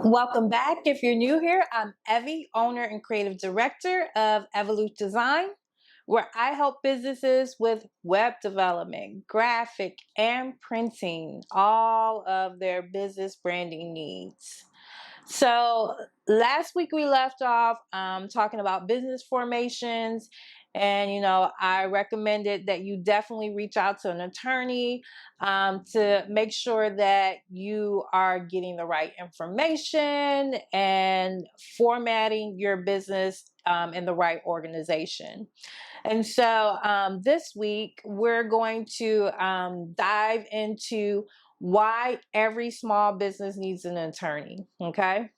Welcome back. If you're new here, I'm Evie, owner and creative director of Evielutions Design, where I help businesses with web development, graphic, and printing, all of their business branding needs. So last week we left off talking about business formations, and I recommended that you definitely reach out to an attorney to make sure that you are getting the right information and formatting your business in the right organization. And so this week we're going to dive into why every small business needs an attorney. Okay.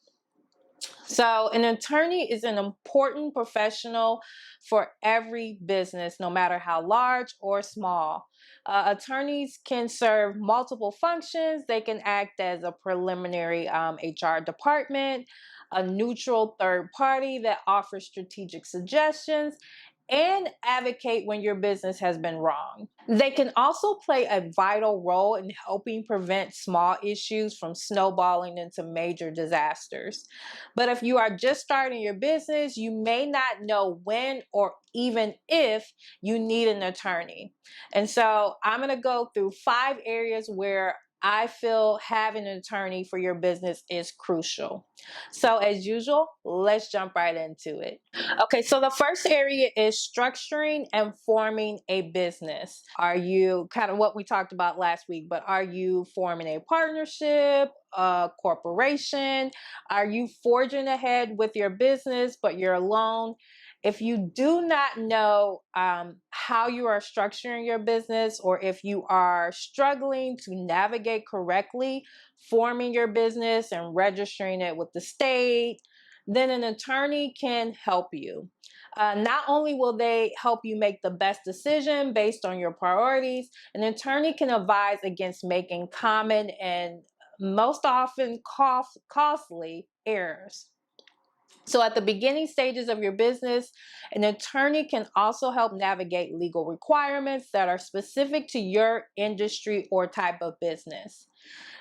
So, an attorney is an important professional for every business, no matter how large or small. Attorneys can serve multiple functions. They can act as a preliminary HR department, a neutral third party that offers strategic suggestions, and advocate when your business has been wrong. They can also play a vital role in helping prevent small issues from snowballing into major disasters. But if you are just starting your business, you may not know when or even if you need an attorney. And so I'm going to go through 5 areas where I feel having an attorney for your business is crucial. So, as usual, let's jump right into it. Okay, so the first area is structuring and forming a business. Are you kind of what we talked about last week, but are you forming a partnership, a corporation? Are you forging ahead with your business, but you're alone? If you do not know how you are structuring your business, or if you are struggling to navigate correctly forming your business and registering it with the state, then an attorney can help you. Not only will they help you make the best decision based on your priorities, an attorney can advise against making common and most often costly errors. So, at the beginning stages of your business, an attorney can also help navigate legal requirements that are specific to your industry or type of business.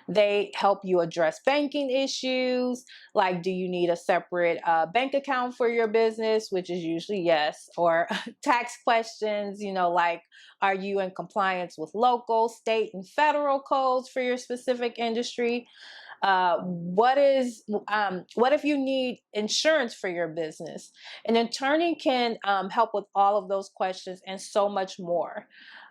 They help you address banking issues, like do you need a separate bank account for your business, which is usually yes, or tax questions, like are you in compliance with local, state, and federal codes for your specific industry? What if you need insurance for your business? An attorney can help with all of those questions and so much more,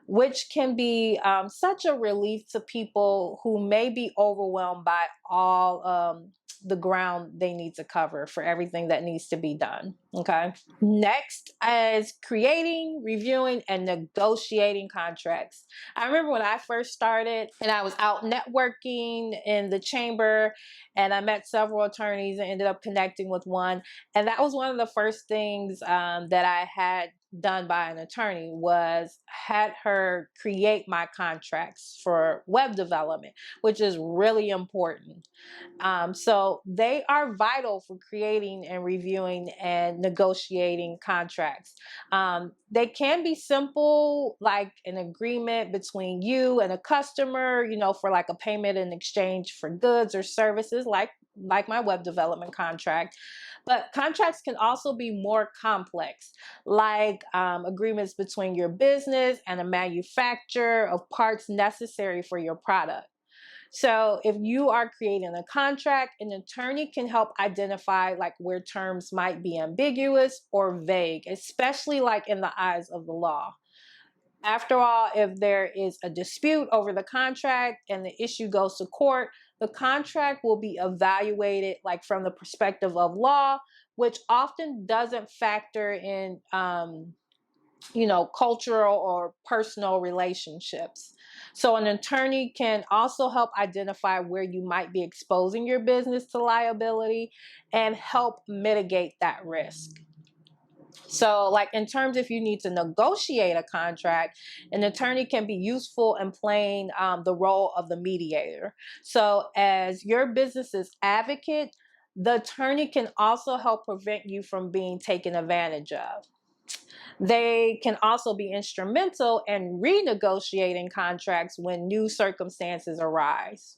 which can be such a relief to people who may be overwhelmed by all the ground they need to cover for everything that needs to be done. Okay. Next is creating, reviewing, and negotiating contracts. I remember when I first started and I was out networking in the chamber, and I met several attorneys and ended up connecting with one. And that was one of the first things that I had done by an attorney, was had her create my contracts for web development, which is really important. So they are vital for creating and reviewing and negotiating contracts. They can be simple, like an agreement between you and a customer, for like a payment in exchange for goods or services, like my web development contract. But contracts can also be more complex, like agreements between your business and a manufacturer of parts necessary for your product. So if you are creating a contract, an attorney can help identify like where terms might be ambiguous or vague, especially like in the eyes of the law. After all, if there is a dispute over the contract and the issue goes to court, the contract will be evaluated like from the perspective of law, which often doesn't factor in cultural or personal relationships. So, an attorney can also help identify where you might be exposing your business to liability and help mitigate that risk. So, like in terms if you need to negotiate a contract, an attorney can be useful in playing the role of the mediator. So, as your business's advocate, the attorney can also help prevent you from being taken advantage of. They can also be instrumental in renegotiating contracts when new circumstances arise.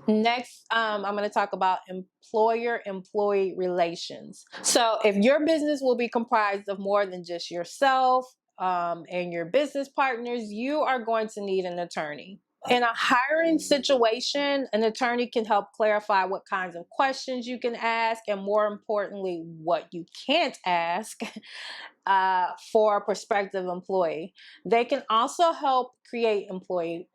Next, I'm going to talk about employer-employee relations. So, if your business will be comprised of more than just yourself and your business partners, you are going to need an attorney. In a hiring situation, an attorney can help clarify what kinds of questions you can ask, and more importantly, what you can't ask for a prospective employee. They can also help create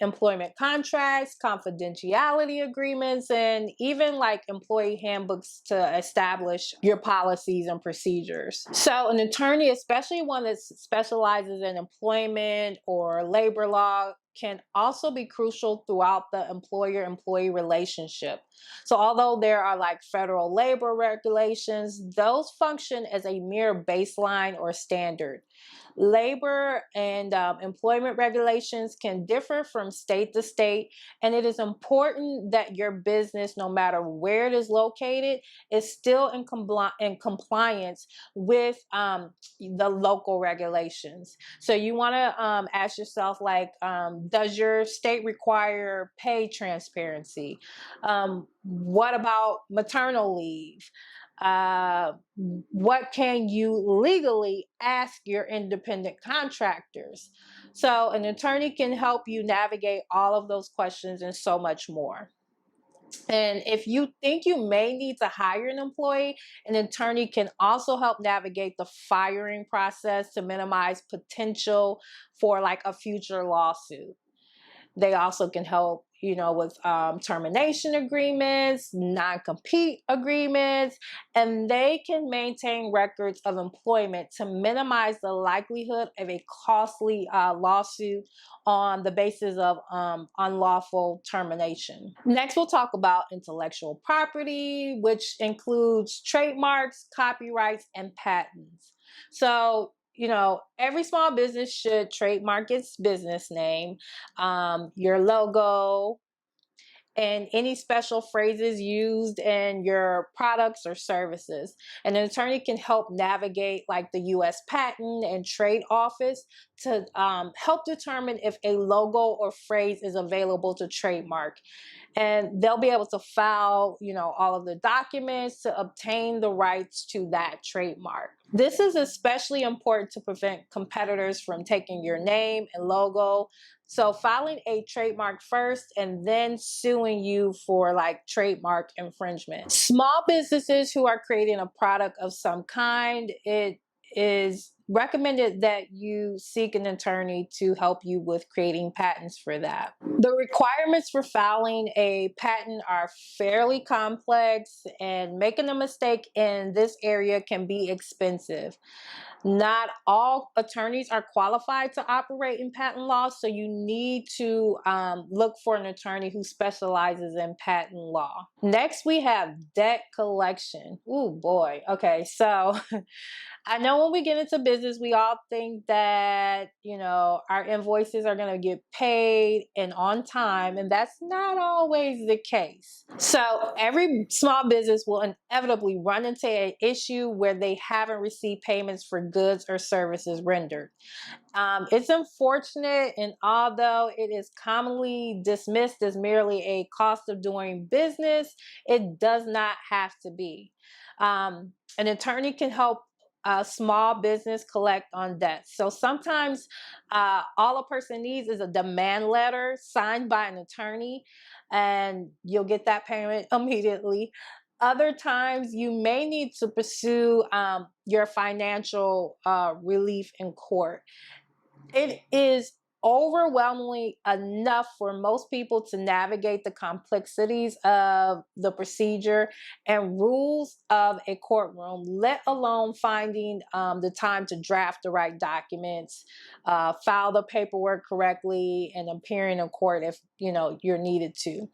employment contracts, confidentiality agreements, and even like employee handbooks to establish your policies and procedures. So, an attorney, especially one that specializes in employment or labor law, can also be crucial throughout the employer employee relationship. So, although there are like federal labor regulations, those function as a mere baseline or standard. Labor and employment regulations can differ from state to state, and it is important that your business, no matter where it is located, is still in compliance with the local regulations. So you want to ask yourself, like, does your state require pay transparency? What about maternal leave? What can you legally ask your independent contractors? So, an attorney can help you navigate all of those questions and so much more. And if you think you may need to hire an employee, an attorney can also help navigate the firing process to minimize potential for like a future lawsuit. They also can help, with termination agreements, non-compete agreements, and they can maintain records of employment to minimize the likelihood of a costly lawsuit on the basis of unlawful termination. Next, we'll talk about intellectual property, which includes trademarks, copyrights, and patents. So, every small business should trademark its business name, your logo, and any special phrases used in your products or services. And an attorney can help navigate like the US Patent and Trade Office to help determine if a logo or phrase is available to trademark. And they'll be able to file, all of the documents to obtain the rights to that trademark. This is especially important to prevent competitors from taking your name and logo. So filing a trademark first and then suing you for like trademark infringement. Small businesses who are creating a product of some kind, it is recommended that you seek an attorney to help you with creating patents for that. The requirements for filing a patent are fairly complex, and making a mistake in this area can be expensive. Not all attorneys are qualified to operate in patent law, so you need to look for an attorney who specializes in patent law. Next, we have debt collection. Oh boy. Okay, so I know when we get into business, we all think that, our invoices are going to get paid and on time, and that's not always the case. So every small business will inevitably run into an issue where they haven't received payments for goods or services rendered. It's unfortunate, and although it is commonly dismissed as merely a cost of doing business, it does not have to be. An attorney can help a small business collect on debts. So sometimes all a person needs is a demand letter signed by an attorney, and you'll get that payment immediately. Other times, you may need to pursue your financial relief in court. It is overwhelmingly enough for most people to navigate the complexities of the procedure and rules of a courtroom, let alone finding the time to draft the right documents, file the paperwork correctly, and appearing in court if you're needed to.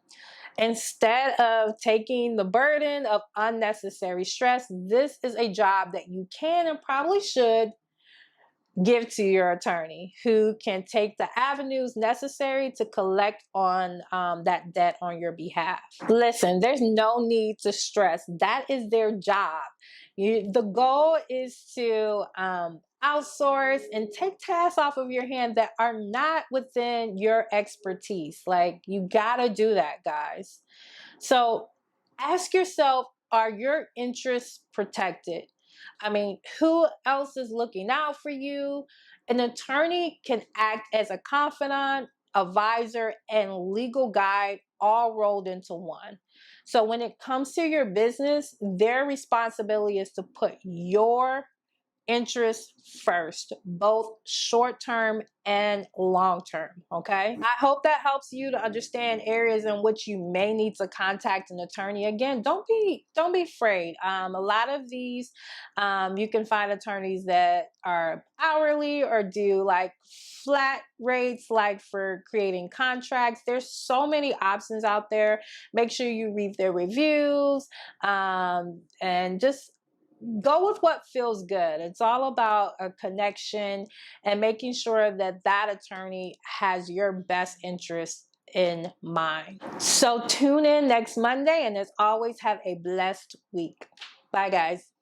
Instead of taking the burden of unnecessary stress, this is a job that you can and probably should give to your attorney, who can take the avenues necessary to collect on that debt on your behalf. Listen, there's no need to stress. That is their job. The goal is to outsource and take tasks off of your hand that are not within your expertise. Like, you gotta do that, guys. So ask yourself, are your interests protected? I mean, who else is looking out for you? An attorney can act as a confidant, advisor, and legal guide all rolled into one. So when it comes to your business, their responsibility is to put your interests first, both short term and long term. Okay. I hope that helps you to understand areas in which you may need to contact an attorney. Again, don't be afraid. A lot of these, you can find attorneys that are hourly or do like flat rates, like for creating contracts. There's so many options out there. Make sure you read their reviews, and just go with what feels good. It's all about a connection and making sure that that attorney has your best interest in mind. So tune in next Monday, and as always, have a blessed week. Bye, guys.